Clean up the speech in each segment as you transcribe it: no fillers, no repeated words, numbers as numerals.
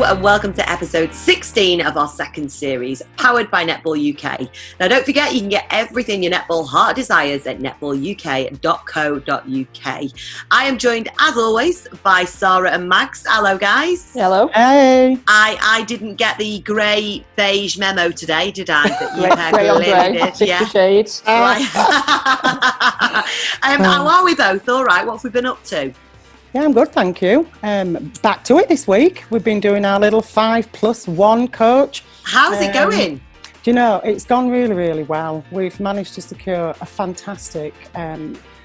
Hello and welcome to episode 16 of our second series, powered by Netball UK. Now don't forget, you can get everything your netball heart desires at netballuk.co.uk. I am joined, as always, by Sarah and Max. Hello, guys. Hello. Hey. I didn't get the grey beige memo today, did I? That you Grey on grey, did. 60 shades. Right. How are we both? All right. What have we been up to? Yeah, I'm good, thank you. Back to it this week. We've been doing our little 5+1 coach. How's it going? Do you know, it's gone really, really well. We've managed to secure a fantastic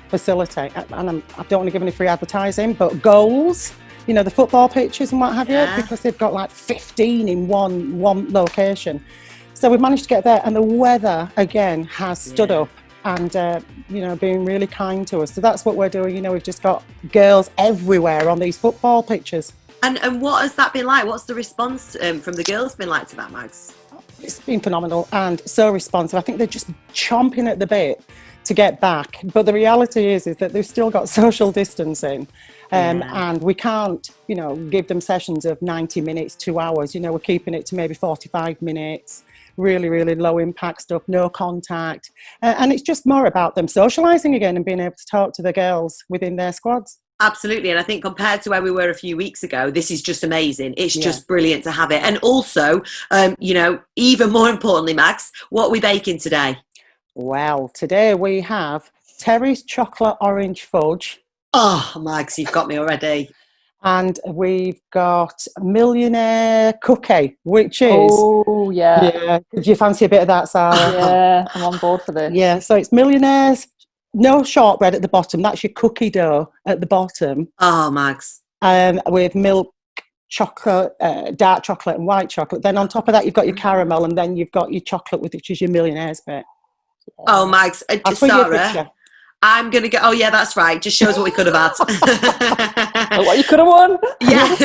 facility. And I don't want to give any free advertising, but goals, you know, the football pitches and what have you, because they've got like 15 in one location. So we've managed to get there, and the weather, again, has stood up. And, you know, being really kind to us. So that's what we're doing. You know, we've just got girls everywhere on these football pitches. And what has that been like? What's the response from the girls been like to that, Max? It's been phenomenal and so responsive. I think they're just chomping at the bit to get back. But the reality is that they've still got social distancing. And we can't, you know, give them sessions of 90 minutes, 2 hours. You know, we're keeping it to maybe 45 minutes. Really, really low impact stuff, no contact. And it's just more about them socialising again and being able to talk to the girls within their squads. Absolutely. And I think compared to where we were a few weeks ago, this is just amazing. It's just brilliant to have it. And also, you know, even more importantly, Max, what are we baking today? Well, today we have Terry's chocolate orange fudge. Oh, Max, you've got me already. And we've got Millionaire Cookie, which is... Oh, yeah. Yeah. Do you fancy a bit of that, Sarah? Yeah, I'm on board for this. Yeah, so it's Millionaire's, no shortbread at the bottom. That's your cookie dough at the bottom. Oh, Max. With milk, chocolate, dark chocolate and white chocolate. Then on top of that, you've got your caramel, and then you've got your chocolate, which is your Millionaire's bit. Yeah. Oh, Max, Sarah... I'm going to go, oh yeah, that's right. Just shows what we could have had. What you could have won. Yeah.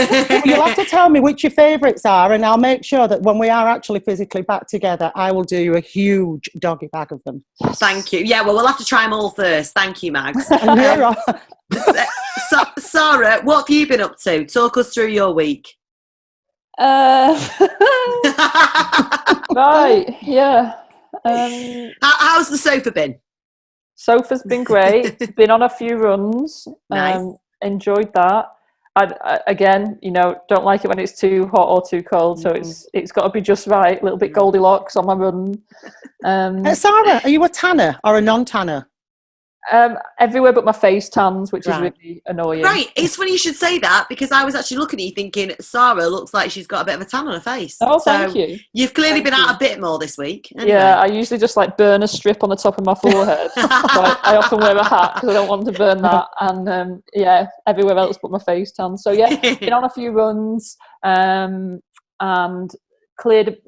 You'll have to tell me which your favourites are, and I'll make sure that when we are actually physically back together, I will do you a huge doggy bag of them. Thank you. Yeah, well, we'll have to try them all first. Thank you, Mags. Sarah, what have you been up to? Talk us through your week. Right, yeah. How's the sofa been? Sofa's been great. Been on a few runs. Nice. Enjoyed that. I again, you know, don't like it when it's too hot or too cold. So it's got to be just right. A little bit Goldilocks on my run. Sarah, are you a tanner or a non-tanner? Everywhere but my face tans, which is really annoying. Right, it's funny you should say that, because I was actually looking at you thinking Sarah looks like she's got a bit of a tan on her face. Oh, thank you. You've clearly been out a bit more this week. Anyway. Yeah, I usually just like burn a strip on the top of my forehead. So I often wear a hat because I don't want to burn that. And everywhere else but my face tan. So yeah, been on a few runs and cleared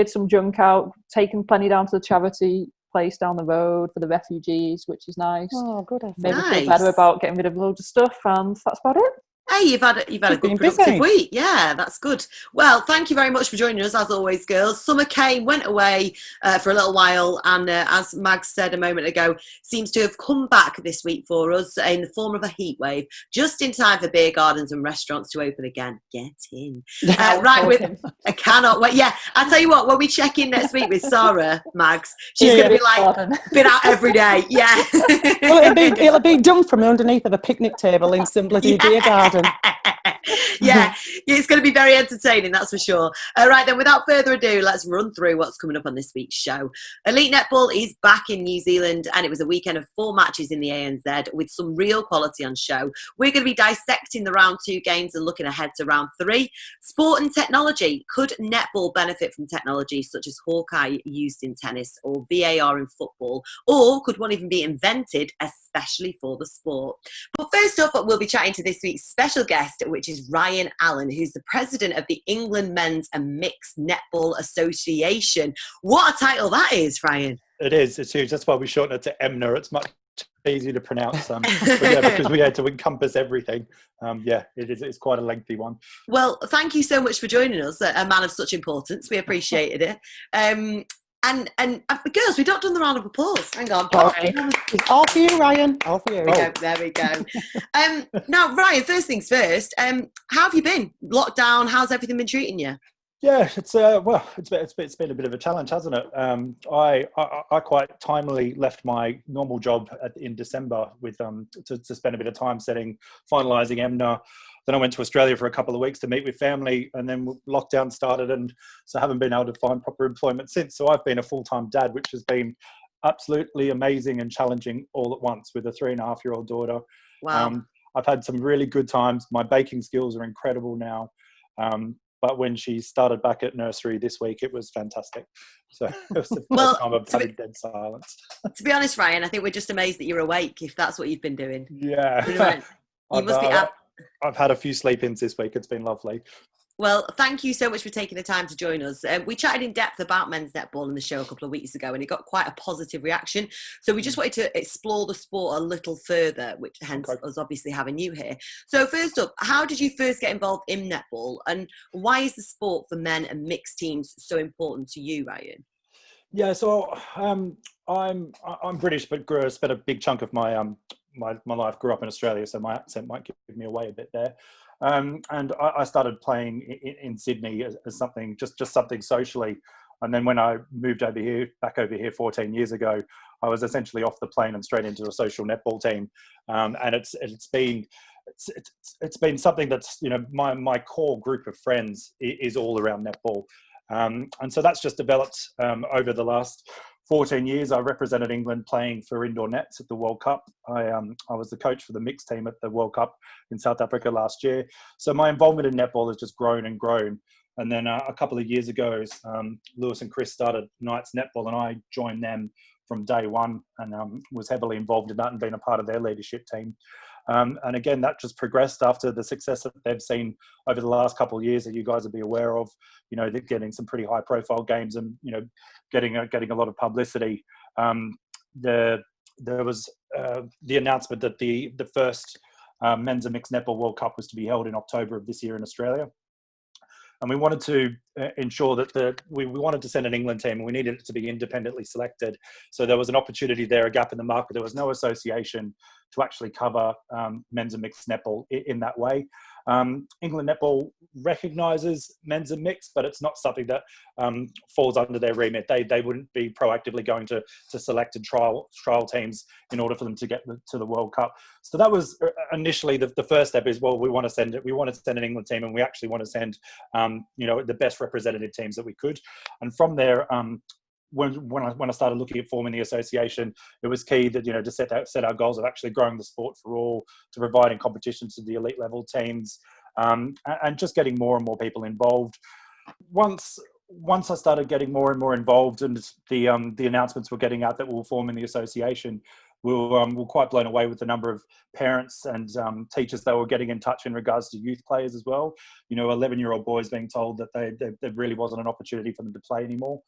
some junk out, taken plenty down to the charity place down the road for the refugees, which is nice. Oh, good. Maybe feel better about getting rid of loads of stuff, and that's about it. Hey, you've had a good productive week. Yeah, that's good. Well, thank you very much for joining us, as always, girls. Summer came, went away for a little while, and as Mag said a moment ago, seems to have come back this week for us in the form of a heat wave, just in time for beer gardens and restaurants to open again. Get in. I cannot wait. Yeah, I'll tell you what, when we check in next week with Sarah, Mags, she's going to be like, been out every day. Yeah. Well, it'll be done from underneath of a picnic table in some bloody beer garden. Yeah, it's going to be very entertaining, that's for sure. Right then, without further ado, let's run through what's coming up on this week's show. Elite Netball is back in New Zealand, and it was a weekend of 4 matches in the ANZ with some real quality on show. We're going to be dissecting the round 2 games and looking ahead to round 3. Sport and technology. Could netball benefit from technology such as Hawkeye used in tennis or VAR in football, or could one even be invented especially for the sport? But first up, we'll be chatting to this week's special guest, which is Ryan Allan, who's the president of the England Men's and Mixed Netball Association. What a title that is, Ryan. It is. It's huge. That's why we shortened it to EMNA. It's much easier to pronounce, because we had to encompass everything. It's quite a lengthy one. Well, thank you so much for joining us, a man of such importance. We appreciated it. And girls, we've not done the round of applause. Hang on. Sorry. It's all for you, Ryan. All for you. There we go. Now, Ryan, first things first. How have you been? Lockdown. How's everything been treating you? Yeah, it's been a bit of a challenge, hasn't it? I quite timely left my normal job in December with to spend a bit of time finalising EMNA. Then I went to Australia for a couple of weeks to meet with family, and then lockdown started, and so I haven't been able to find proper employment since. So I've been a full-time dad, which has been absolutely amazing and challenging all at once with a 3.5-year-old daughter. Wow. I've had some really good times. My baking skills are incredible now. But when she started back at nursery this week, it was fantastic. So it was the first time I've had dead silence. To be honest, Ryan, I think we're just amazed that you're awake, if that's what you've been doing. Yeah. You must be I've had a few sleep-ins this week. It's been lovely. Well, thank you so much for taking the time to join us. We chatted in depth about men's netball in the show a couple of weeks ago, and it got quite a positive reaction. So we just wanted to explore the sport a little further, which hence us obviously having you here. So first up, how did you first get involved in netball, and why is the sport for men and mixed teams so important to you, Ryan? Yeah, so I'm British, but spent a big chunk of my my life grew up in Australia, so my accent might give me away a bit there. And I started playing in Sydney as something, just something socially. And then when I moved back over here 14 years ago, I was essentially off the plane and straight into a social netball team. And it's been something that's, my core group of friends is all around netball. And so that's just developed over the last 14 years. I represented England playing for indoor nets at the World Cup. I was the coach for the mixed team at the World Cup in South Africa last year. So my involvement in netball has just grown and grown. And then a couple of years ago, Lewis and Chris started Knights Netball, and I joined them from day one and was heavily involved in that and been a part of their leadership team. And again, that just progressed after the success that they've seen over the last couple of years that you guys will be aware of. They're getting some pretty high profile games and, getting a lot of publicity. There was the announcement that the first men's and mixed netball World Cup was to be held in October of this year in Australia. And we wanted to ensure that we wanted to send an England team, and we needed it to be independently selected. So there was an opportunity there, a gap in the market. There was no association to actually cover men's and mixed netball in that way. England Netball recognises men's and mixed, but it's not something that falls under their remit. They wouldn't be proactively going to selected trial teams in order for them to get to the World Cup. So that was initially the first step. Is, well, we want to send an England team, and we actually want to send the best representative teams that we could. And from there, when I started looking at forming the association, it was key that to set our goals of actually growing the sport for all, to providing competitions to the elite level teams, and just getting more and more people involved. Once I started getting more and more involved, and the announcements were getting out that we were forming the association, we were quite blown away with the number of parents and teachers that were getting in touch in regards to youth players as well. 11-year-old boys being told that there really wasn't an opportunity for them to play anymore.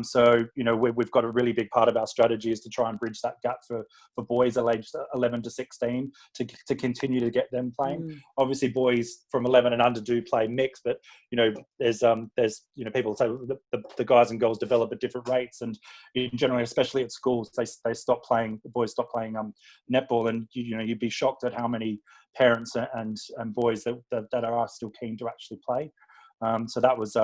So we've got a really big part of our strategy is to try and bridge that gap for boys aged 11 to 16 to continue to get them playing. Obviously, boys from 11 and under do play mixed, but there's people say the guys and girls develop at different rates, and generally, especially at schools, they stop playing. The boys stop playing netball, and you'd be shocked at how many parents and boys that are still keen to actually play. So that was.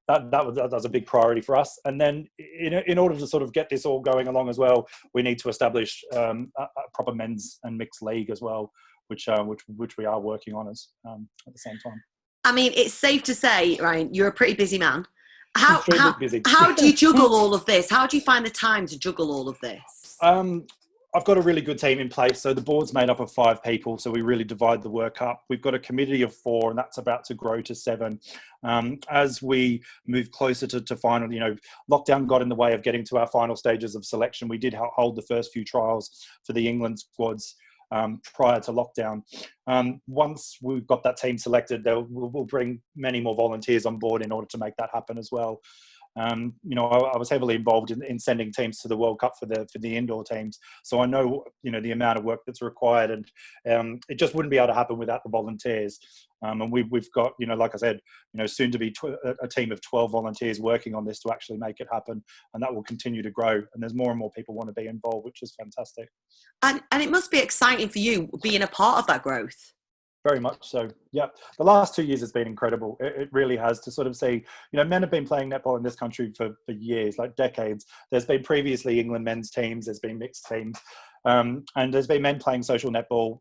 That was a big priority for us. And then in order to sort of get this all going along as well, we need to establish a proper men's and mixed league as well, which we are working on at the same time. I mean, it's safe to say, Ryan, you're a pretty busy man. How busy. How do you juggle all of this? How do you find the time to juggle all of this? I've got a really good team in place. So the board's made up of 5 people. So we really divide the work up. We've got a committee of 4, and that's about to grow to 7. As we move closer to final, lockdown got in the way of getting to our final stages of selection. We did hold the first few trials for the England squads prior to lockdown. Once we've got that team selected, we'll bring many more volunteers on board in order to make that happen as well. I was heavily involved in sending teams to the World Cup for the indoor teams, so I know the amount of work that's required, and it just wouldn't be able to happen without the volunteers. And we've got, like I said, soon to be a team of 12 volunteers working on this to actually make it happen, and that will continue to grow. And there's more and more people want to be involved, which is fantastic. And it must be exciting for you being a part of that growth. Very much so. Yeah. The last 2 years has been incredible. It really has, to sort of see, men have been playing netball in this country for years, like decades. There's been previously England men's teams, there's been mixed teams. And there's been men playing social netball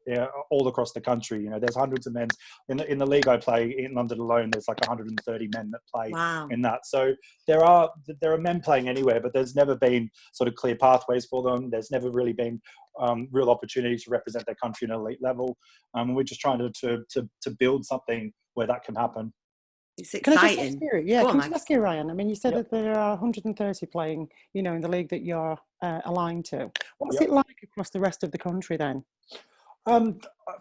all across the country. There's hundreds of men in the league I play in London alone. There's like 130 men that play in that. So there are men playing anywhere, but there's never been sort of clear pathways for them. There's never really been real opportunity to represent their country at an elite level. And we're just trying to build something where that can happen. It's exciting. Can I just ask you, Ryan? I mean, you said that there are 130 playing, in the league that you're aligned to. What's it like across the rest of the country then?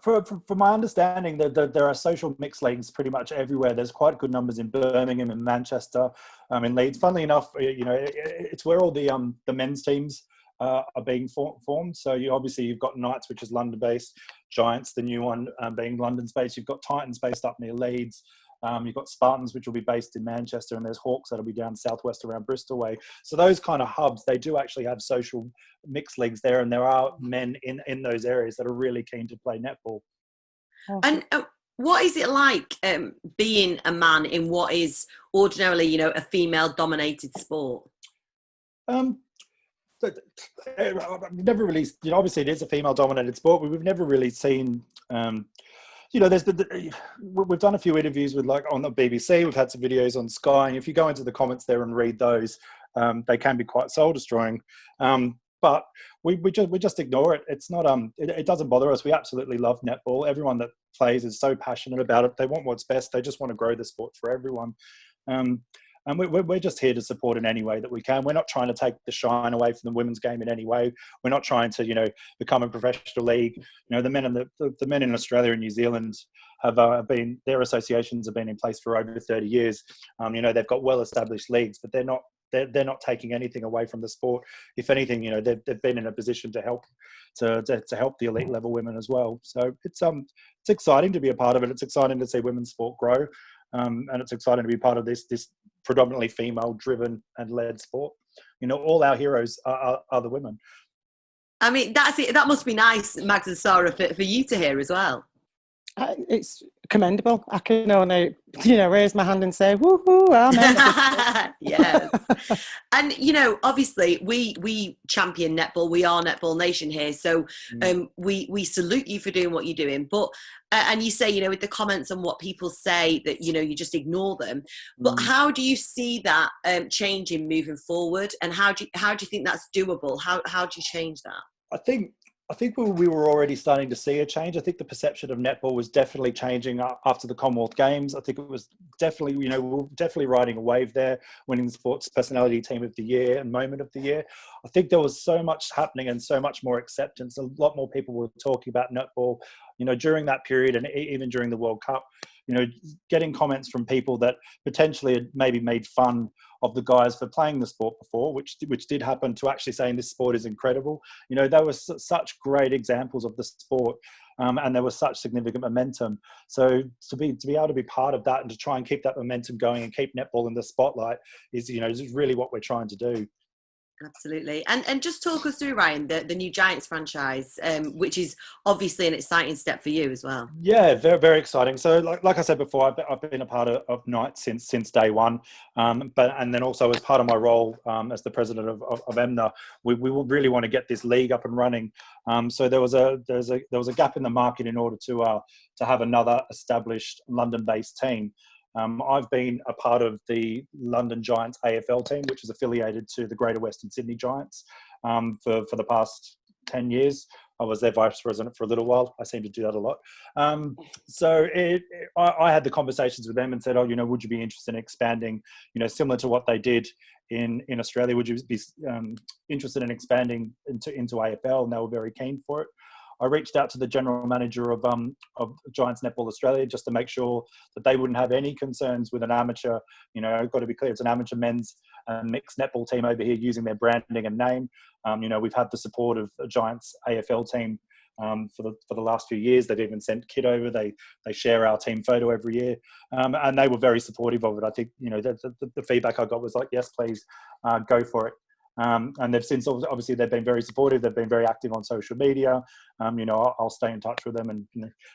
For my understanding, there are social mixed leagues pretty much everywhere. There's quite good numbers in Birmingham and Manchester, in Leeds. Funnily enough, it's where all the men's teams are being formed. So you've got Knights, which is London-based, Giants, the new one being London-based. You've got Titans based up near Leeds. You've got Spartans, which will be based in Manchester, and there's Hawks that'll be down southwest around Bristol way. So those kind of hubs, they do actually have social mixed leagues there, and there are men in those areas that are really keen to play netball. And what is it like being a man in what is ordinarily, a female-dominated sport? Never really, obviously it is a female-dominated sport, but we've never really seen. We've done a few interviews with on the BBC. We've had some videos on Sky, and if you go into the comments there and read those, they can be quite soul destroying. But we just ignore it. It's not it doesn't bother us. We absolutely love netball. Everyone that plays is so passionate about it. They want what's best. They just want to grow the sport for everyone. And we're just here to support in any way that we can. We're not trying to take the shine away from the women's game in any way. We're not trying to, become a professional league. The men in Australia and New Zealand have been, their associations have been in place for over 30 years. They've got well-established leagues, but they're not taking anything away from the sport. If anything, they've been in a position to help to help the elite level women as well. So it's exciting to be a part of it. It's exciting to see women's sport grow. And it's exciting to be part of this predominantly female-driven and led sport. All our heroes are the women. I mean, that's it. That must be nice, Mags and Sarah, for you to hear as well. It's commendable. I can only, raise my hand and say, woohoo, amen. Yes. And, obviously we champion netball. We are Netball Nation here. So we salute you for doing what you're doing. But, and you say, with the comments on what people say that, you just ignore them. But how do you see that changing moving forward? And how do you think that's doable? How do you change that? I think we were already starting to see a change. I think the perception of netball was definitely changing after the Commonwealth Games. I think it was definitely, we were definitely riding a wave there, winning the Sports Personality Team of the Year and Moment of the Year. I think there was so much happening and so much more acceptance. A lot more people were talking about netball, during that period and even during the World Cup. Getting comments from people that potentially had maybe made fun of the guys for playing the sport before, which did happen, to actually saying this sport is incredible. There were such great examples of the sport, and there was such significant momentum. So to be able to be part of that and to try and keep that momentum going and keep netball in the spotlight is really what we're trying to do. Absolutely. And just talk us through, Ryan, the new Giants franchise, which is obviously an exciting step for you as well. Yeah, very, very exciting. So like I said before, I've been a part of Knights since day one. And then also as part of my role as the president of EMNA, we really want to get this league up and running. So there was a gap in the market in order to have another established London-based team. I've been a part of the London Giants AFL team, which is affiliated to the Greater Western Sydney Giants for the past 10 years. I was their vice president for a little while. I seem to do that a lot. So I had the conversations with them and said, would you be interested in expanding, similar to what they did in Australia? Would you be interested in expanding into AFL? And they were very keen for it. I reached out to the general manager of Giants Netball Australia just to make sure that they wouldn't have any concerns with an amateur. I've got to be clear, it's an amateur men's mixed netball team over here using their branding and name. We've had the support of the Giants AFL team for the last few years. They've even sent Kit over. They share our team photo every year, and they were very supportive of it. I think the feedback I got was like, yes, please go for it. And they've since, obviously, they've been very supportive. They've been very active on social media. I'll stay in touch with them and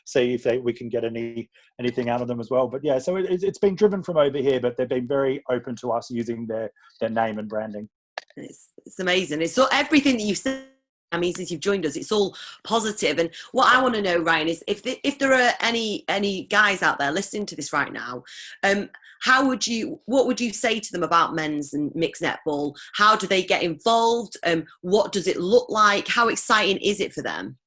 see if we can get anything out of them as well. But yeah, so it's been driven from over here, but they've been very open to us using their name and branding. It's amazing. It's so everything that you said. I mean, since you've joined us, it's all positive. And what I want to know, Ryan, is if there are any guys out there listening to this right now, what would you say to them about men's and mixed netball? How do they get involved? What does it look like? How exciting is it for them?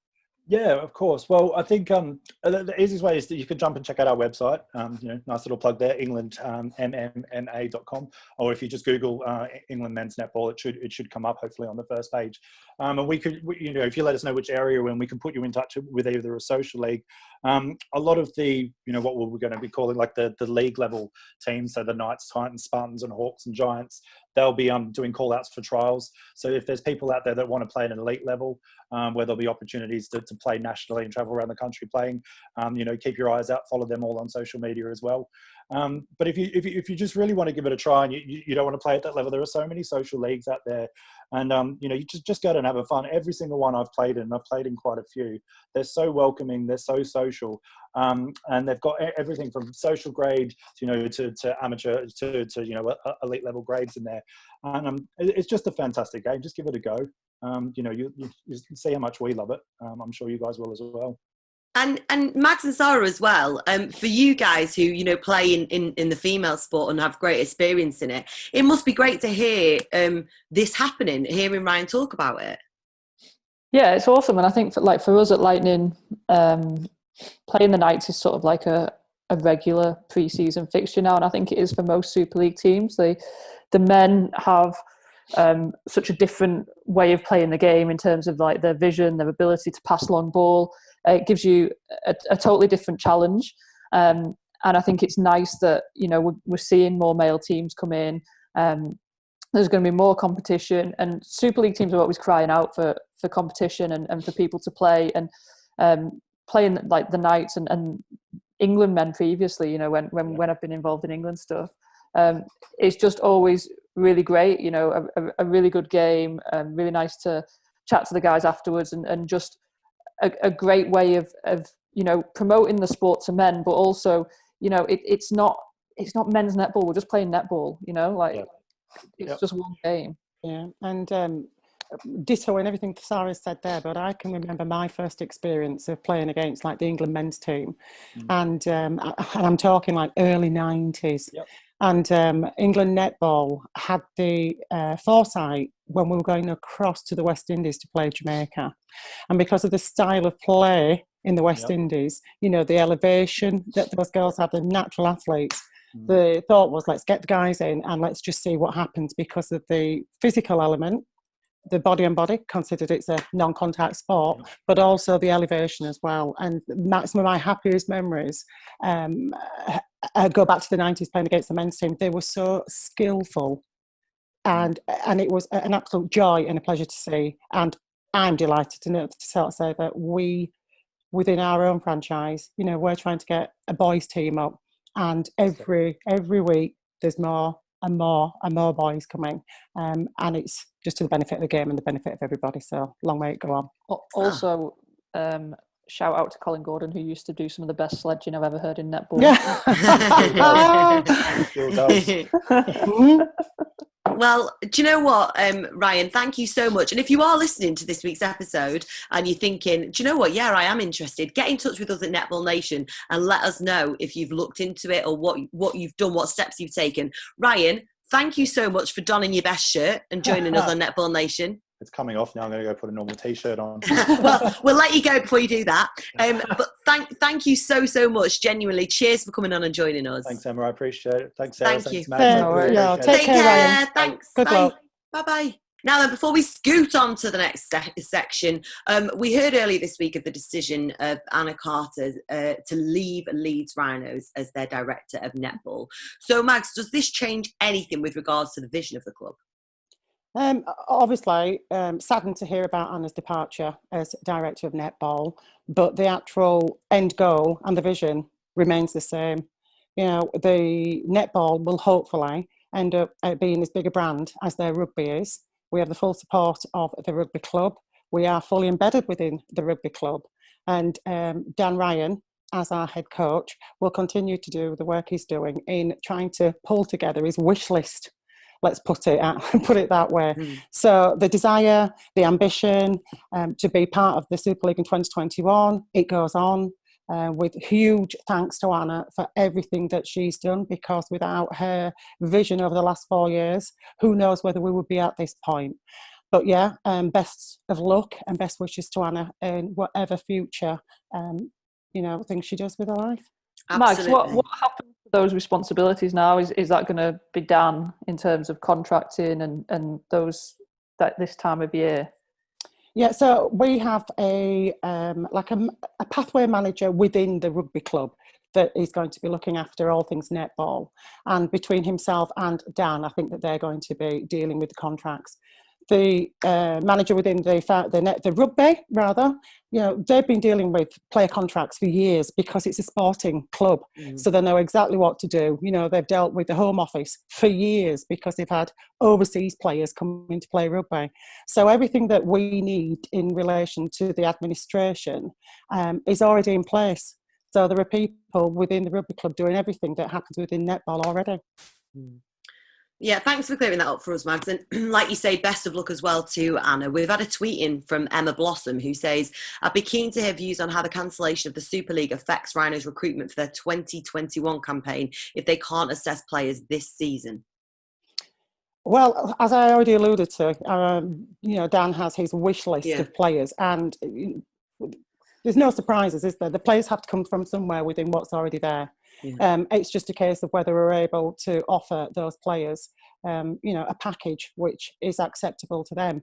Yeah, of course. Well, I think the easiest way is that you can jump and check out our website. Nice little plug there, England, mmma.com. Or if you just Google England men's netball, it should come up hopefully on the first page. And we could, if you let us know which area we're in, we can put you in touch with either a social league. A lot of the, what we're going to be calling like the league level teams, so the Knights, Titans, Spartans, and Hawks and Giants, they'll be doing call outs for trials. So if there's people out there that want to play at an elite level, where there'll be opportunities to play nationally and travel around the country playing, keep your eyes out, follow them all on social media as well. But if you just really want to give it a try and you don't want to play at that level, there are so many social leagues out there, and you just go out and have a fun. Every single one I've played in, I've played in quite a few. They're so welcoming, they're so social, and they've got everything from social grade, to amateur, to elite level grades in there. And it's just a fantastic game. Just give it a go. You see how much we love it. I'm sure you guys will as well. And Max and Sarah as well, for you guys who, play in the female sport and have great experience in it, it must be great to hear this happening, hearing Ryan talk about it. Yeah, it's awesome. And I think for us at Lightning, playing the Knights is sort of like a regular pre-season fixture now. And I think it is for most Super League teams. The men have such a different way of playing the game in terms of like their vision, their ability to pass long ball. It gives you a totally different challenge, and I think it's nice that we're seeing more male teams come in. There's going to be more competition, and Super League teams are always crying out for competition and for people to play. And playing like the Knights and England men previously, when I've been involved in England stuff, it's just always really great. A really good game, really nice to chat to the guys afterwards, and just a great way of promoting the sport to men, but also it's not men's netball. We're just playing netball. It's just one game. Yeah, and ditto and everything Sarah said there. But I can remember my first experience of playing against like the England men's team, and I'm talking like early 90s. Yep. And England Netball had the foresight when we were going across to the West Indies to play Jamaica. And because of the style of play in the West Indies, the elevation that those girls had, the natural athletes, the thought was, let's get the guys in and let's just see what happens, because of the physical element, the body on body, considered it's a non-contact sport, but also the elevation as well. And that's some of my happiest memories. Go back to the 90s playing against the men's team. They were so skillful, and it was an absolute joy and a pleasure to see. And I'm delighted to sort of say that we, within our own franchise, we're trying to get a boys team up, and every week there's more and more and more boys coming, and it's just to the benefit of the game and the benefit of everybody. So long may it go on. Also, shout out to Colin Gordon, who used to do some of the best sledging I've ever heard in netball. Well, do you know what, Ryan, thank you so much. And if you are listening to this week's episode and you're thinking, do you know what, yeah, I am interested, get in touch with us at Netball Nation and let us know if you've looked into it or what you've done, what steps you've taken. Ryan, thank you so much for donning your best shirt and joining us on Netball Nation. It's coming off now. I'm going to go put a normal t-shirt on. Well, we'll let you go before you do that. But thank you so much. Genuinely, cheers for coming on and joining us. Thanks, Emma. I appreciate it. Thanks, Sarah. Thank you. Thanks, Matt. Take care, Ryan. Thanks. Good luck. Bye. Bye-bye. Now then, before we scoot on to the next section, we heard earlier this week of the decision of Anna Carter to leave Leeds Rhinos as their director of netball. So, Mags, does this change anything with regards to the vision of the club? Obviously, saddened to hear about Anna's departure as director of netball, but the actual end goal and the vision remains the same. You know, the netball will hopefully end up being as big a brand as their rugby is. We have the full support of the rugby club. We are fully embedded within the rugby club. And Dan Ryan, as our head coach, will continue to do the work he's doing in trying to pull together his wish list. Let's put it that way. So the desire, the ambition to be part of the Super League in 2021, it goes on. With huge thanks to Anna for everything that she's done, because without her vision over the last 4 years, who knows whether we would be at this point. But yeah, best of luck and best wishes to Anna in whatever future, things she does with her life. Max, what happens to those responsibilities now? Is that going to be done in terms of contracting and those this time of year? Yeah, so we have a pathway manager within the rugby club that is going to be looking after all things netball. And between himself and Dan, I think that they're going to be dealing with the contracts. The manager within the rugby, rather, they've been dealing with player contracts for years because it's a sporting club. So they know exactly what to do. They've dealt with the Home Office for years because they've had overseas players come in to play rugby. So everything that we need in relation to the administration is already in place. So there are people within the rugby club doing everything that happens within netball already. Yeah, thanks for clearing that up for us, Mags. And like you say, best of luck as well to Anna. We've had a tweet in from Emma Blossom who says, I'd be keen to hear views on how the cancellation of the Super League affects Rhinos recruitment for their 2021 campaign if they can't assess players this season. Well, as I already alluded to, Dan has his wish list of players, and there's no surprises, is there? The players have to come from somewhere within what's already there. It's just a case of whether we're able to offer those players, a package which is acceptable to them.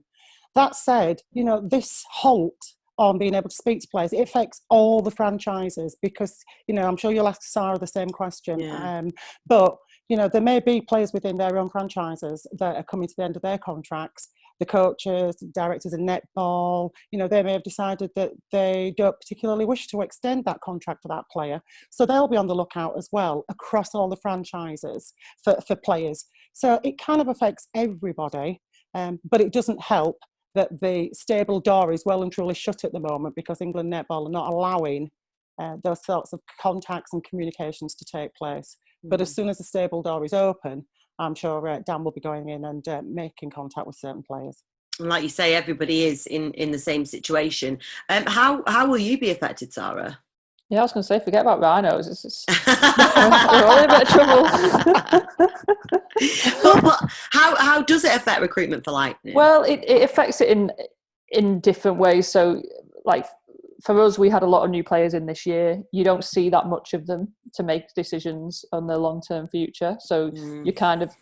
That said, this halt on being able to speak to players, it affects all the franchises because, I'm sure you'll ask Sarah the same question. But, there may be players within their own franchises that are coming to the end of their contracts. The coaches, directors of netball, they may have decided that they don't particularly wish to extend that contract for that player. So they'll be on the lookout as well across all the franchises for players. So it kind of affects everybody, but it doesn't help that the stable door is well and truly shut at the moment because England Netball are not allowing those sorts of contacts and communications to take place. But as soon as the stable door is open, I'm sure Dan will be going in and making contact with certain players. And like you say, everybody is in the same situation. How will you be affected, Sarah? Yeah, I was going to say, forget about Rhinos. We're all in a bit of trouble. But how does it affect recruitment for Lightning? Well, it affects it in different ways. So, like, for us, we had a lot of new players in this year. You don't see that much of them to make decisions on their long-term future. So you kind of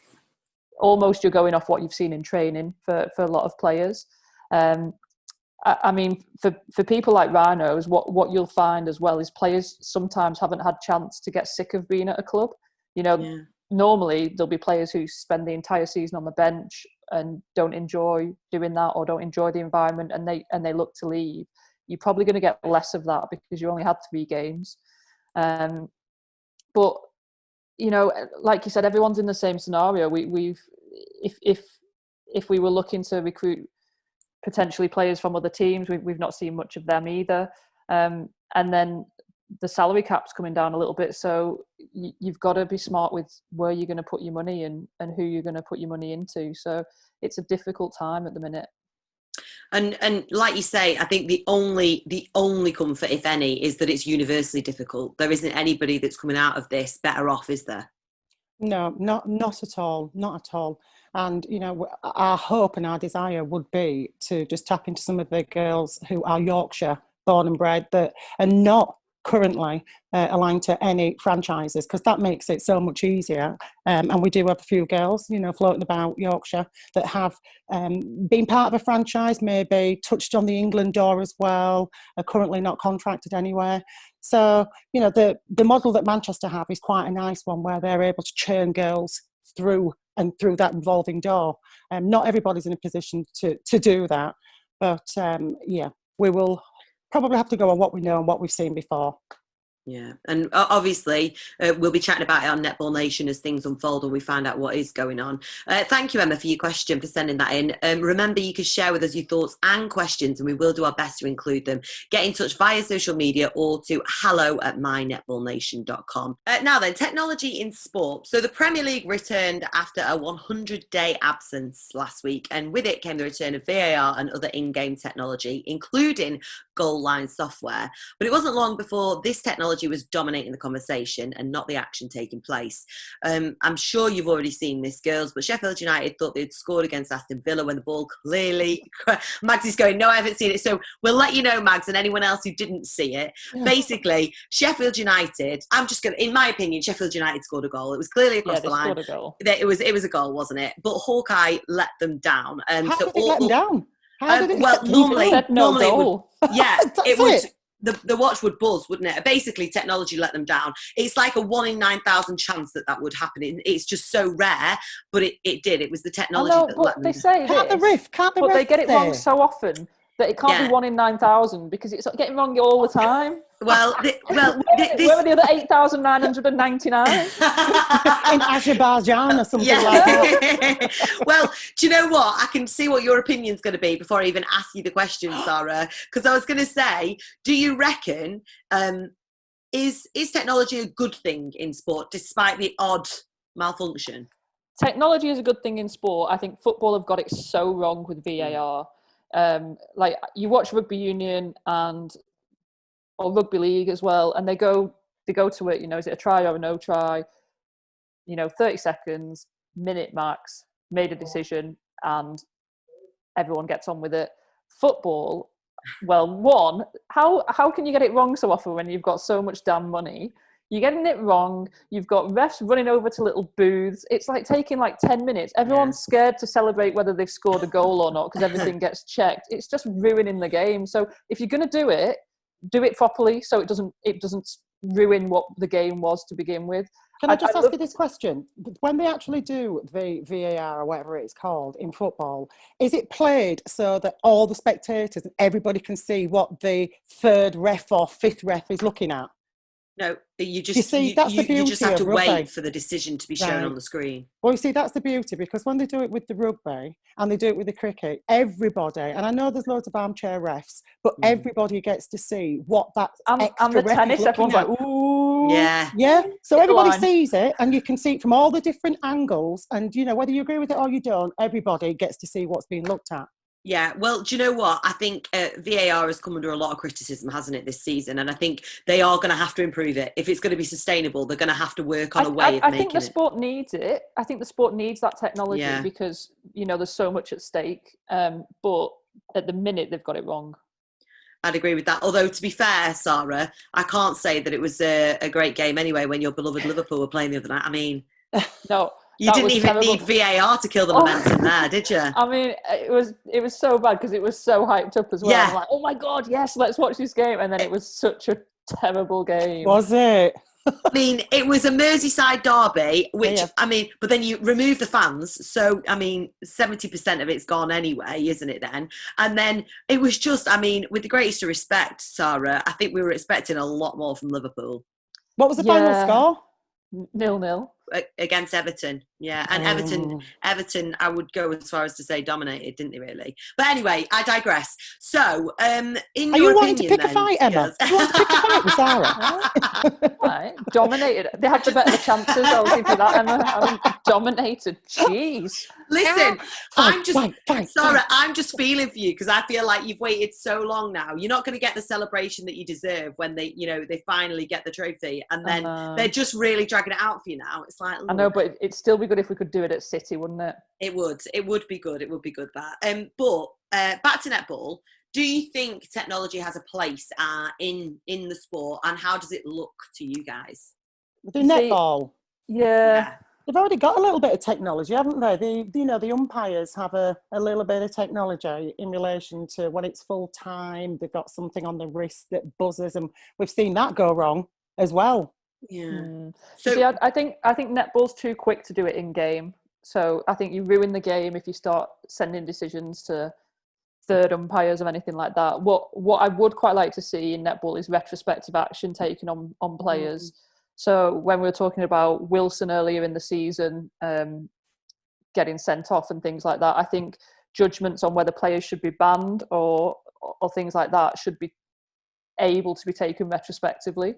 you're going off what you've seen in training for a lot of players. I mean, for people like Rhinos, what you'll find as well is players sometimes haven't had chance to get sick of being at a club. Normally there'll be players who spend the entire season on the bench and don't enjoy doing that or don't enjoy the environment and they look to leave. You're probably going to get less of that because you only had 3 games. But, like you said, everyone's in the same scenario. If we were looking to recruit potentially players from other teams, we've not seen much of them either. And then the salary cap's coming down a little bit. So you've got to be smart with where you're going to put your money and who you're going to put your money into. So it's a difficult time at the minute. And like you say, I think the only comfort, if any, is that it's universally difficult. There isn't anybody that's coming out of this better off, is there? No, not at all, not at all. And our hope and our desire would be to just tap into some of the girls who are Yorkshire born and bred that are not currently aligned to any franchises, because that makes it so much easier. And we do have a few girls, you know, floating about Yorkshire that have been part of a franchise, maybe touched on the England door as well, are currently not contracted anywhere. So, you know, the model that Manchester have is quite a nice one, where they're able to churn girls through that revolving door. Not everybody's in a position to do that, but yeah, we will probably have to go on what we know and what we've seen before. Yeah, and obviously we'll be chatting about it on Netball Nation as things unfold and we find out what is going on. Thank you, Emma, for your question, for sending that in. Remember, you can share with us your thoughts and questions, and we will do our best to include them. Get in touch via social media or to hello@mynetballnation.com. Now then, technology in sport. So the Premier League returned after a 100-day absence last week, and with it came the return of VAR and other in-game technology, including goal line software. But it wasn't long before this technology was dominating the conversation and not the action taking place. I'm sure you've already seen this, girls, but Sheffield United thought they'd scored against Aston Villa when the ball clearly... Mags is going, no, I haven't seen it. So we'll let you know, Mags, and anyone else who didn't see it. Yeah. Basically, Sheffield United, I'm just going to, in my opinion, Sheffield United scored a goal. It was clearly across the line. Scored a goal. It was a goal, wasn't it? But Hawkeye let them down. How did it let them down? Normally goal. Yeah, it would. The watch would buzz, wouldn't it? Basically, technology let them down. It's like a 1 in 9,000 chance that would happen. It's just so rare, but it did. It was the technology that let them down. Can't the ref they get it wrong so often that it can't be 1 in 9,000 because it's getting wrong all the time. Well, where are the other 8,999? In Azerbaijan or something like that. Well, do you know what? I can see what your opinion's going to be before I even ask you the question, Sarah. Because I was going to say, do you reckon is technology a good thing in sport despite the odd malfunction? Technology is a good thing in sport. I think football have got it so wrong with VAR. Like you watch rugby union or rugby league as well, and they go to it, you know, is it a try or a no try, you know, 30 seconds, minute max, made a decision, and everyone gets on with it. Football, well, how can you get it wrong so often when you've got so much damn money? You're getting it wrong. You've got refs running over to little booths. It's like taking like 10 minutes. Everyone's scared to celebrate whether they've scored a goal or not because everything gets checked. It's just ruining the game. So if you're going to do it properly so it doesn't ruin what the game was to begin with. Can I just ask you this question? When they actually do the VAR or whatever it's called in football, is it played so that all the spectators and everybody can see what the third ref or fifth ref is looking at? No, you just have to wait for the decision to be shown on the screen. Well, you see, that's the beauty, because when they do it with the rugby and they do it with the cricket, everybody, and I know there's loads of armchair refs, but everybody gets to see what that extra and the ref tennis, is looking everyone's at. like, ooh. Yeah. So everybody sees it, and you can see it from all the different angles, and you know, whether you agree with it or you don't, everybody gets to see what's being looked at. Yeah, well, do you know what? I think VAR has come under a lot of criticism, hasn't it, this season? And I think they are going to have to improve it. If it's going to be sustainable, they're going to have to work on a way of making it. I think the sport needs it. I think the sport needs that technology because, you know, there's so much at stake. But at the minute, they've got it wrong. I'd agree with that. Although, to be fair, Sarah, I can't say that it was a great game anyway when your beloved Liverpool were playing the other night. I mean... No. You didn't even need VAR to kill the momentum there, did you? I mean, it was so bad because it was so hyped up as well. Yeah. I'm like, oh my God, yes, let's watch this game. And then it was such a terrible game. Was it? I mean, it was a Merseyside derby, which, I mean, but then you remove the fans. So, I mean, 70% of it's gone anyway, isn't it then? And then it was just, I mean, with the greatest of respect, Sarah, I think we were expecting a lot more from Liverpool. What was the final score? 0-0. Against Everton, and Everton, I would go as far as to say dominated, didn't they really? But anyway, I digress. So, in are your you wanting opinion, to pick a fight, Emma? Do you want to pick a fight with Sarah? Right. Dominated. They had the better chances. I'll give you that, Emma. I mean, dominated. Jeez. Listen, Sarah, I'm just feeling for you because I feel like you've waited so long now. You're not going to get the celebration that you deserve when they finally get the trophy, and then they're just really dragging it out for you now. It's like, I know, but it'd still be good if we could do it at City, wouldn't it? It would be good. It would be good that. But back to netball. do you think technology has a place in the sport, and how does it look to you guys? The netball. Yeah. They've already got a little bit of technology, haven't they? The umpires have a little bit of technology in relation to when it's full time. They've got something on the wrist that buzzes, and we've seen that go wrong as well. Yeah. So see, I think netball's too quick to do it in game. So I think you ruin the game if you start sending decisions to third umpires or anything like that. What I would quite like to see in netball is retrospective action taken on players. So when we were talking about Wilson earlier in the season getting sent off and things like that, I think judgments on whether players should be banned or things like that should be able to be taken retrospectively.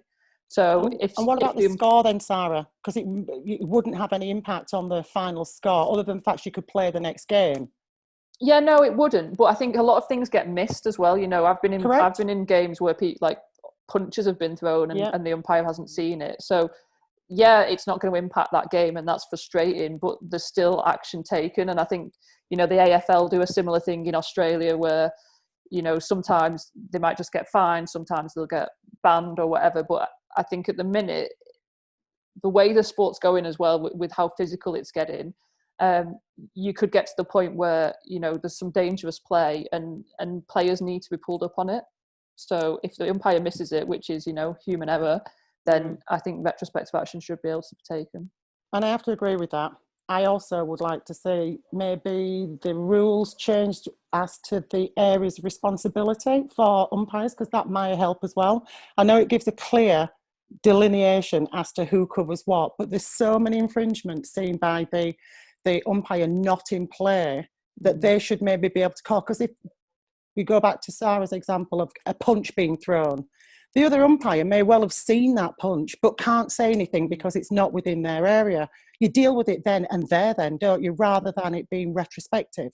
So what about the score then, Sarah? Because it wouldn't have any impact on the final score, other than the fact she could play the next game. Yeah, no, it wouldn't. But I think a lot of things get missed as well. You know, I've been in games where like punches have been thrown and the umpire hasn't seen it. So yeah, it's not going to impact that game, and that's frustrating. But there's still action taken, and I think the AFL do a similar thing in Australia where sometimes they might just get fined, sometimes they'll get banned or whatever. But I think at the minute, the way the sport's going as well, with how physical it's getting, you could get to the point where there's some dangerous play and players need to be pulled up on it. So if the umpire misses it, which is human error, then I think retrospective action should be able to be taken. And I have to agree with that. I also would like to see maybe the rules changed as to the areas of responsibility for umpires, because that might help as well. I know it gives a clear delineation as to who covers what, but there's so many infringements seen by the umpire not in play that they should maybe be able to call. Because if we go back to Sarah's example of a punch being thrown, the other umpire may well have seen that punch but can't say anything because it's not within their area. You deal with it then and there then, don't you, rather than it being retrospective.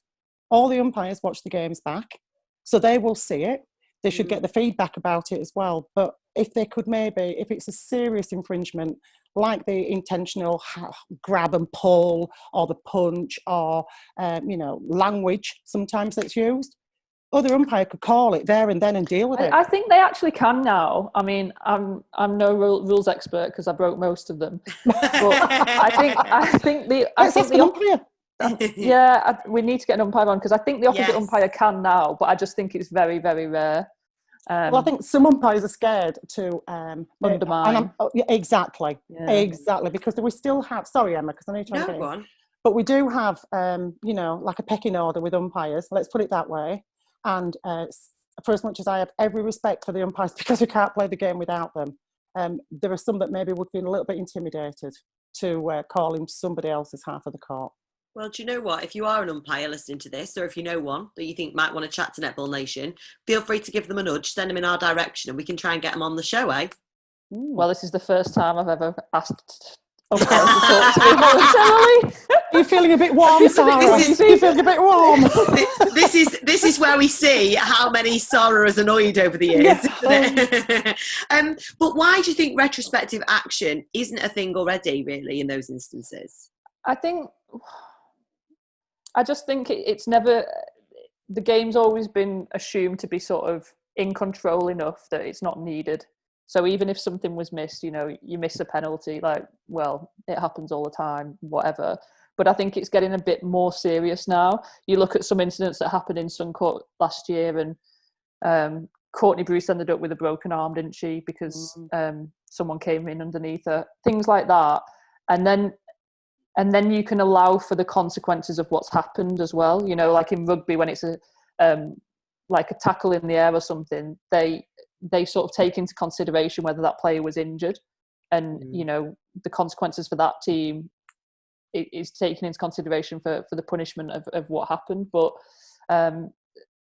All the umpires watch the games back, so they will see it. They should get the feedback about it as well. But if they could maybe, if it's a serious infringement, like the intentional grab and pull or the punch or, language sometimes that's used, other umpire could call it there and then and deal with it. I think they actually can now. I mean, I'm no rules expert because I broke most of them. But I think the umpire. Yeah, we need to get an umpire on because I think the opposite umpire can now, but I just think it's very, very rare. Well, I think some umpires are scared to undermine. Exactly, because we still have. Sorry, Emma, because I know you're trying to get in. But we do have, like a pecking order with umpires. Let's put it that way. And for as much as I have every respect for the umpires because we can't play the game without them, there are some that maybe would feel a little bit intimidated to call in somebody else's half of the court. Well, do you know what? If you are an umpire listening to this, or if you know one that you think might want to chat to Netball Nation, feel free to give them a nudge, send them in our direction, and we can try and get them on the show, eh? Well, this is the first time I've ever asked umpires to talk to me voluntarily. You're feeling a bit warm, Sarah. You're feeling a bit warm. This is where we see how many Sarah has annoyed over the years. Yeah. But why do you think retrospective action isn't a thing already, really, in those instances? I just think it's never, the game's always been assumed to be sort of in control enough that it's not needed. So even if something was missed, you miss a penalty, it happens all the time, whatever. But I think it's getting a bit more serious now. You look at some incidents that happened in Suncourt last year, and Courtney Bruce ended up with a broken arm, didn't she? Because someone came in underneath her. Things like that. And then you can allow for the consequences of what's happened as well. Like in rugby, when it's like a tackle in the air or something, they sort of take into consideration whether that player was injured, and the consequences for that team is taken into consideration for the punishment of what happened. But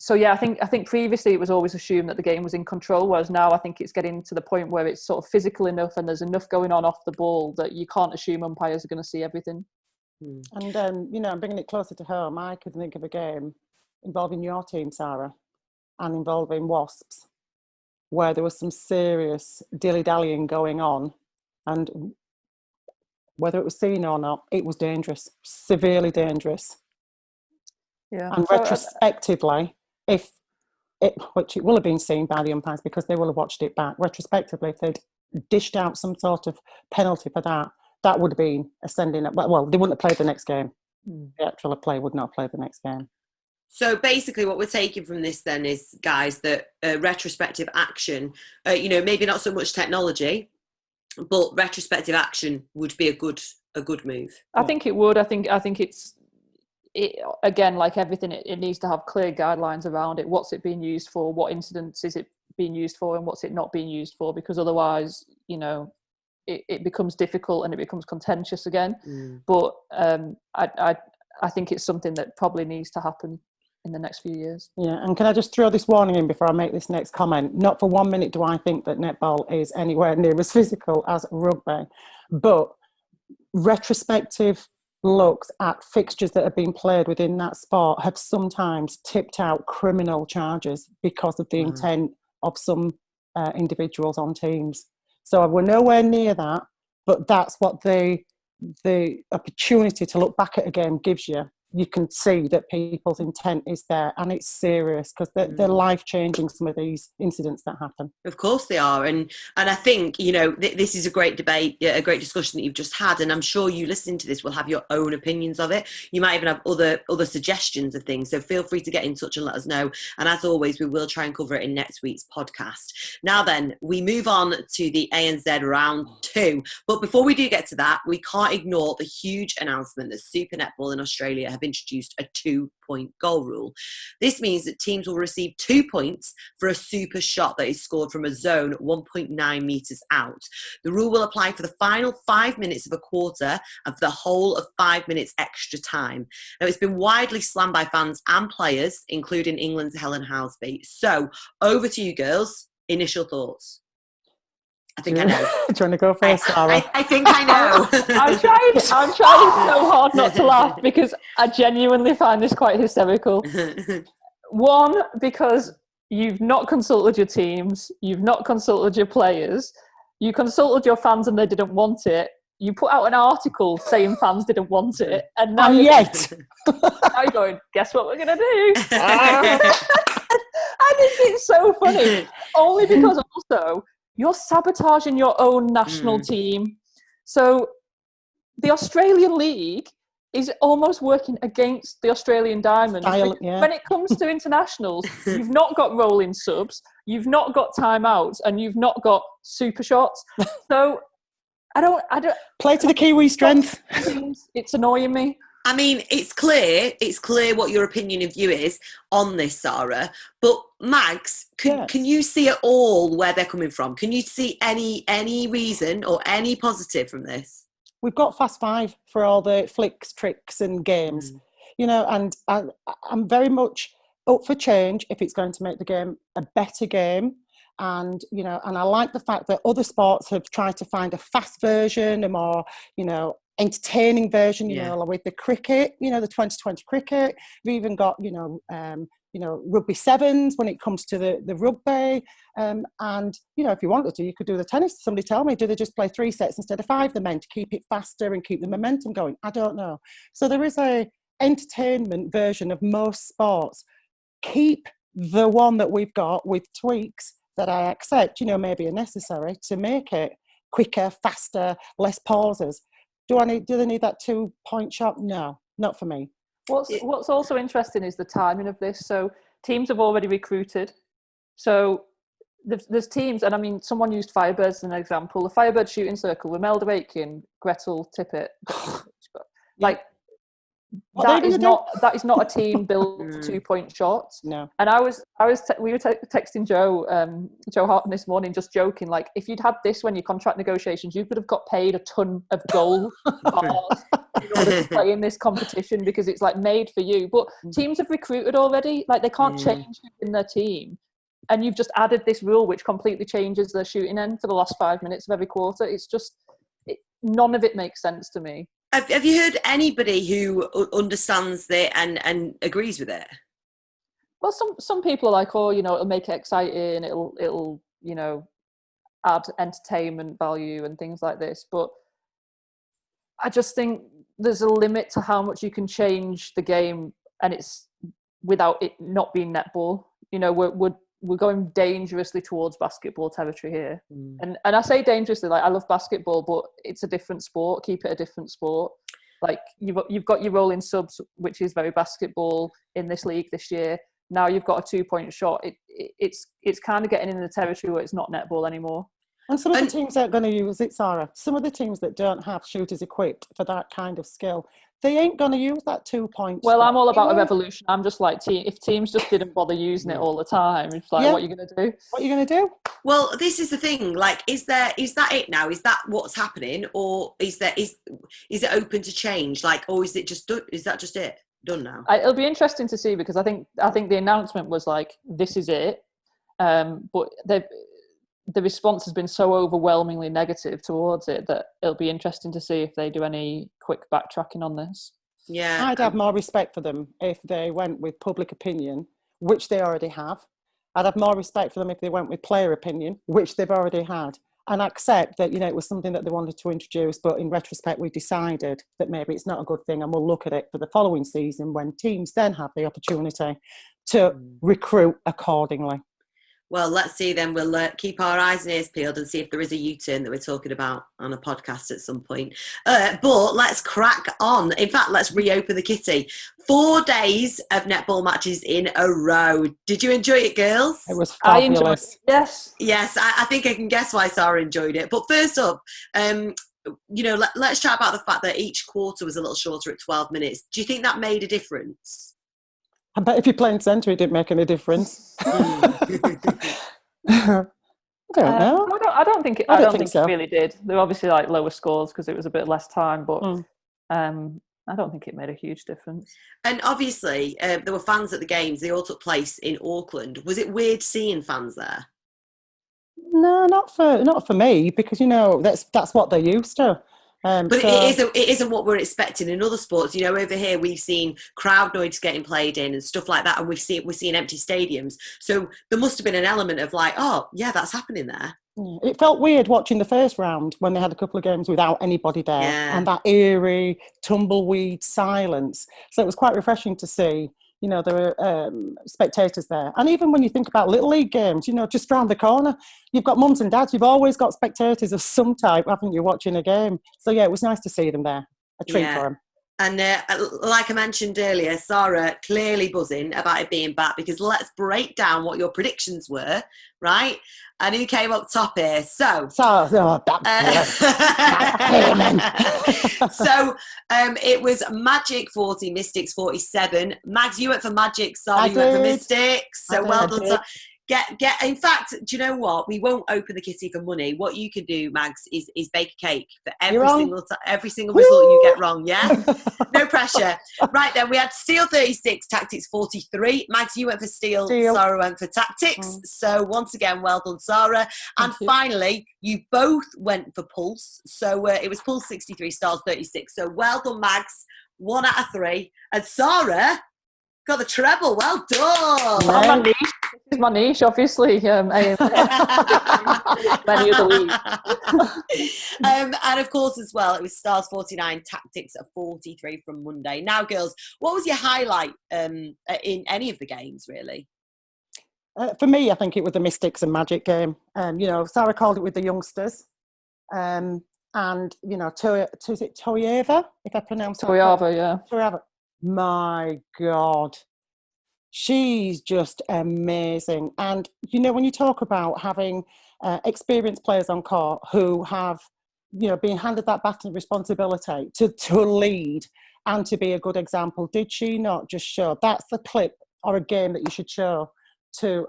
so yeah, I think previously it was always assumed that the game was in control, whereas now I think it's getting to the point where it's sort of physical enough and there's enough going on off the ball that you can't assume umpires are going to see everything. And I'm bringing it closer to home. I could think of a game involving your team, Sarah, and involving Wasps, where there was some serious dilly-dallying going on, and whether it was seen or not, it was dangerous, severely dangerous. Yeah. And retrospectively, if which it will have been seen by the umpires because they will have watched it back retrospectively. If they'd dished out some sort of penalty for that, that would have been a sending. Well, they wouldn't have played the next game. The actual player would not have played the next game. So basically what we're taking from this then is, guys, that retrospective action, maybe not so much technology, but retrospective action would be a good move. I think it would. I think it again, like everything, it needs to have clear guidelines around it. What's it being used for? What incidents is it being used for, and what's it not being used for? Because otherwise, it becomes difficult and it becomes contentious again. But I think it's something that probably needs to happen in the next few years. Yeah, and can I just throw this warning in before I make this next comment? Not for 1 minute do I think that netball is anywhere near as physical as rugby, but retrospective looks at fixtures that have been played within that sport have sometimes tipped out criminal charges because of the intent of some individuals on teams. So we're nowhere near that, but that's what the opportunity to look back at a game gives you. You can see that people's intent is there, and it's serious because they're life-changing, some of these incidents that happen. Of course they are. And I think, this is a great debate, a great discussion that you've just had. And I'm sure you listening to this will have your own opinions of it. You might even have other suggestions of things. So feel free to get in touch and let us know. And as always, we will try and cover it in next week's podcast. Now then, we move on to the ANZ round 2. But before we do get to that, we can't ignore the huge announcement that Super Netball in Australia have introduced a 2-point goal rule. This means that teams will receive 2 points for a super shot that is scored from a zone 1.9 metres out. The rule will apply for the final 5 minutes of a quarter and for the whole of 5 minutes extra time. Now, it's been widely slammed by fans and players, including England's Helen Housby. So, over to you girls. Initial thoughts. I think I know. Do you want to go first, Sarah? I think I know. I'm trying so hard not to laugh because I genuinely find this quite hysterical. One, because you've not consulted your teams, you've not consulted your players, you consulted your fans and they didn't want it. You put out an article saying fans didn't want it, and now now you're going, guess what we're gonna do? I think it's so funny, only because also you're sabotaging your own national team. So the Australian League is almost working against the Australian Diamonds. When it comes to internationals, you've not got rolling subs, you've not got timeouts, and you've not got super shots. So I don't play to the Kiwi strength. It's annoying me. I mean, it's clear what your opinion of you is on this, Sarah. But Mags, can you see at all where they're coming from? Can you see any reason or any positive from this? We've got Fast 5 for all the flicks, tricks and games, and I'm very much up for change if it's going to make the game a better game. And, and I like the fact that other sports have tried to find a fast version, a more, entertaining version, with the cricket, the 2020 cricket. We've even got, rugby sevens when it comes to the rugby. And, if you wanted to, you could do the tennis. Somebody tell me, do they just play 3 sets instead of 5, the men, to keep it faster and keep the momentum going? I don't know. So there is a entertainment version of most sports. Keep the one that we've got with tweaks that I accept, maybe are necessary to make it quicker, faster, less pauses. Do they need that 2-point shot? No, not for me. What's also interesting is the timing of this. So teams have already recruited. So there's teams, and I mean, someone used Firebirds as an example. The Firebird shooting circle, Imelda Aitken, Gretel Tippett. Like, that is not a team built for 2-point shots. No. And we were texting Joe Harton this morning, just joking, like, if you'd had this when your contract negotiations, you could have got paid a ton of gold bars in order to play in this competition, because it's like made for you. But teams have recruited already, like they can't change who's in their team. And you've just added this rule which completely changes the shooting end for the last 5 minutes of every quarter. It's just, none of it makes sense to me. Have you heard anybody who understands it and agrees with it? Well, some people are like, it'll make it exciting, it'll add entertainment value and things like this. But I just think there's a limit to how much you can change the game, and it's without it not being netball. we're going dangerously towards basketball territory here. And I say dangerously, like I love basketball, but it's a different sport. Keep it a different sport. Like you've got your rolling subs, which is very basketball in this league this year. Now you've got a 2-point shot. It's kind of getting in the territory where it's not netball anymore. And some of the teams aren't going to use it, Sarah. Some of the teams that don't have shooters equipped for that kind of skill, they ain't going to use that 2-point. Well, I'm all about a revolution. I'm just like, if teams just didn't bother using it all the time, it's like, what are you going to do? What are you going to do? Well, this is the thing. Like, is that it now? Is that what's happening, or is it open to change? Like, or is that just it? Done now? It'll be interesting to see, because I think the announcement was like, this is it, but the response has been so overwhelmingly negative towards it that it'll be interesting to see if they do any quick backtracking on this. Yeah, I'd have more respect for them if they went with public opinion, which they already have. I'd have more respect for them if they went with player opinion, which they've already had, and accept that, it was something that they wanted to introduce, but in retrospect we decided that maybe it's not a good thing, and we'll look at it for the following season when teams then have the opportunity to recruit accordingly. Well, let's see then. We'll keep our eyes and ears peeled and see if there is a U-turn that we're talking about on a podcast at some point. But let's crack on. In fact, let's reopen the kitty. 4 days of netball matches in a row. Did you enjoy it, girls? It was fabulous. I enjoyed it. Yes. Yes, I think I can guess why Sarah enjoyed it. But first up, let's chat about the fact that each quarter was a little shorter at 12 minutes. Do you think that made a difference? I bet if you're playing centre, it didn't make any difference. I don't know. I don't think it really did. There were obviously like lower scores because it was a bit less time, but I don't think it made a huge difference. And obviously, there were fans at the games. They all took place in Auckland. Was it weird seeing fans there? No, not for me, because that's what they're used to. But it isn't what we're expecting in other sports. Over here we've seen crowd noise getting played in and stuff like that, and we're seeing empty stadiums. So there must have been an element of like, oh yeah, that's happening there. It felt weird watching the first round when they had a couple of games without anybody there, and that eerie tumbleweed silence. So it was quite refreshing to see. There were spectators there. And even when you think about Little League games, just round the corner, you've got mums and dads. You've always got spectators of some type, haven't you, watching a game? So, yeah, it was nice to see them there. A treat for them. And like I mentioned earlier, Sarah clearly buzzing about it being back, because let's break down what your predictions were, right? And who came up top here? So it was Magic 40, Mystics 47. Mags, you went for Magic, Sarah, you went for Mystics. So well done. Get. In fact, do you know what? We won't open the kitty for money. What you can do, Mags, is bake a cake for every single result you get wrong. Yeah, no pressure. Right then, we had Steel 36, Tactics 43. Mags, you went for Steel. Sarah went for Tactics. So once again, well done, Sarah. And finally, you both went for Pulse. So it was Pulse 63, Stars 36. So well done, Mags. 1 out of 3. And Sarah got the treble. Well done. This is my niche, obviously. Many other leagues. And of course, as well, it was Stars 49, Tactics 43 from Monday. Now, girls, what was your highlight in any of the games, really? For me, I think it was the Mystics and Magic game. Sarah called it with the youngsters. And, is it Toyava, if I pronounce it Toyava, yeah. Toyava. My God, she's just amazing. And, when you talk about having experienced players on court who have, been handed that baton of responsibility to lead and to be a good example, did she not just show? That's the clip or a game that you should show to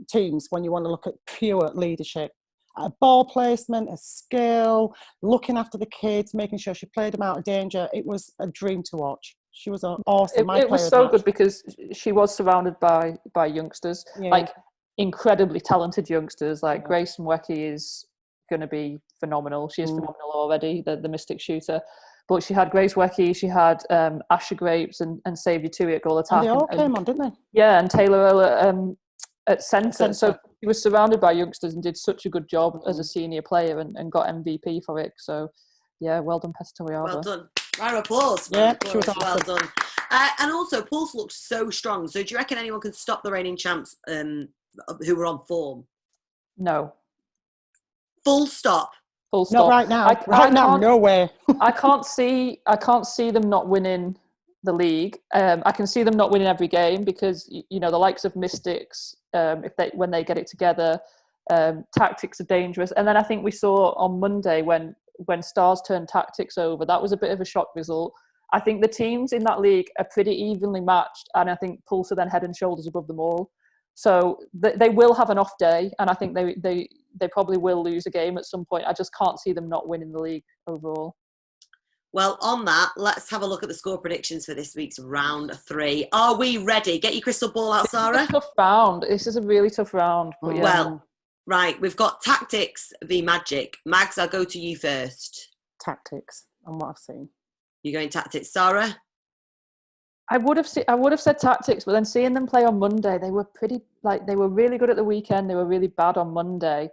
teams when you want to look at pure leadership. A ball placement, a skill, looking after the kids, making sure she played them out of danger. It was a dream to watch. She was awesome. It was so good because she was surrounded by youngsters, like incredibly talented youngsters. Like Grace Mweki is going to be phenomenal. She is phenomenal already, the Mystic shooter. But she had Grace Mweki, she had Asher Grapes and Saviour Tui at goal attack. And they all came on, didn't they? Yeah, and Taylor Earle at centre. So he was surrounded by youngsters and did such a good job as a senior player and got MVP for it. So, yeah, well done, Pestoriava. Well done. Round of applause. Yeah, she was Well awesome. done. And also, Pulse looked so strong. So do you reckon anyone can stop the reigning champs who were on form? No. Full stop. Full stop. Not right now. I Right now, can't- no way. I can't see them not winning the league. I can see them not winning every game because the likes of Mystics, when they get it together, Tactics are dangerous. And then I think we saw on Monday when Stars turned Tactics over, that was a bit of a shock result. I think the teams in that league are pretty evenly matched, and I think Pulse are then head and shoulders above them all. So they will have an off day, and I think they probably will lose a game at some point. I just can't see them not winning the league overall. Well, on that, let's have a look at the score predictions for this week's round 3. Are we ready? Get your crystal ball out, Sarah. This is a tough round. This is a really tough round. But yeah. Well, right, we've got Tactics v Magic. Mags, I'll go to you first. Tactics, on what I've seen. You're going Tactics. Sarah? I would have said Tactics, but then seeing them play on Monday, they were really good at the weekend. They were really bad on Monday.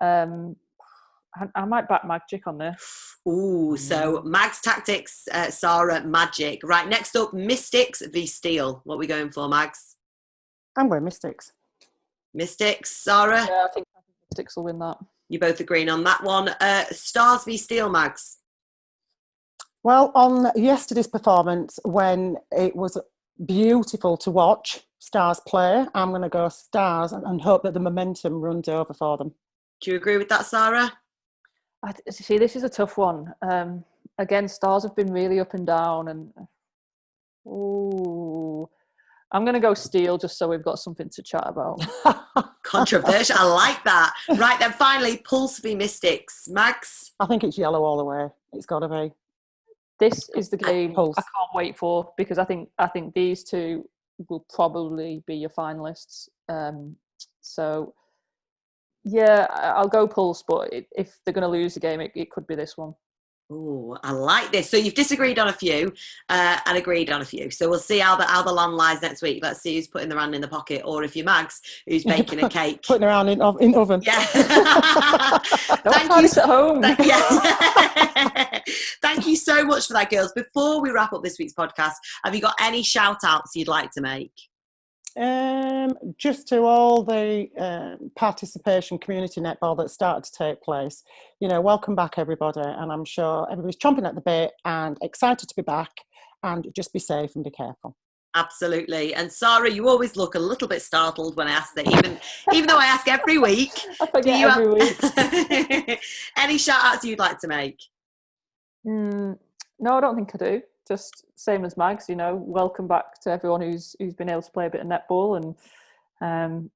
I might back Magic on this. Ooh, so Mags Tactics, Sarah Magic. Right, next up, Mystics v Steel. What are we going for, Mags? I'm going Mystics. Mystics, Sarah? Yeah, I think Mystics will win that. You're both agreeing on that one. Stars v Steel, Mags. Well, on yesterday's performance, when it was beautiful to watch Stars play, I'm going to go Stars and hope that the momentum runs over for them. Do you agree with that, Sarah? See, this is a tough one. Again, Stars have been really up and down, and I'm going to go Steel just so we've got something to chat about. Controversial. I like that. Right, then finally, Pulse v Mystics. Mags? I think it's yellow all the way. It's got to be. This is the game Pulse. I can't wait for, because I think these two will probably be your finalists. So, yeah, I'll go Pulse, but if they're going to lose the game, it could be this one. Oh, I like this. So you've disagreed on a few and agreed on a few. So we'll see how the land lies next week. Let's see who's putting the hand in the pocket, or if you're Mags, who's baking a cake. Putting around in oven. Yeah. Don't try this at home. Thank you so much for that, girls. Before we wrap up this week's podcast, have you got any shout outs you'd like to make? Just to all the participation community netball that started to take place, welcome back everybody, and I'm sure everybody's chomping at the bit and excited to be back, and just be safe and be careful. Absolutely. And Sarah, you always look a little bit startled when I ask that, even though I ask every week. I forget every week. Any shout outs you'd like to make? No, I don't think I do. Just same as Mags, welcome back to everyone who's been able to play a bit of netball, and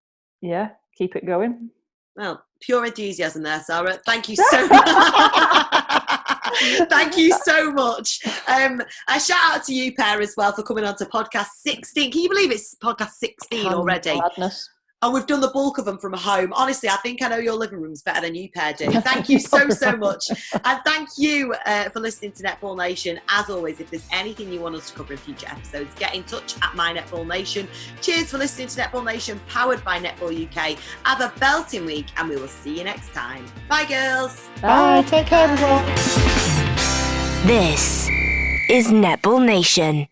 keep it going. Well, pure enthusiasm there, Sarah. Thank you so much. Thank you so much. A shout out to you, pair, as well, for coming on to podcast 16. Can you believe it's podcast 16 already? Madness. And we've done the bulk of them from home. Honestly, I think I know your living rooms better than you pair do. Thank you so much. And thank you for listening to Netball Nation. As always, if there's anything you want us to cover in future episodes, get in touch at My Netball Nation. Cheers for listening to Netball Nation, powered by Netball UK. Have a belting week, and we will see you next time. Bye, girls. Bye. Take care, everyone. This is Netball Nation.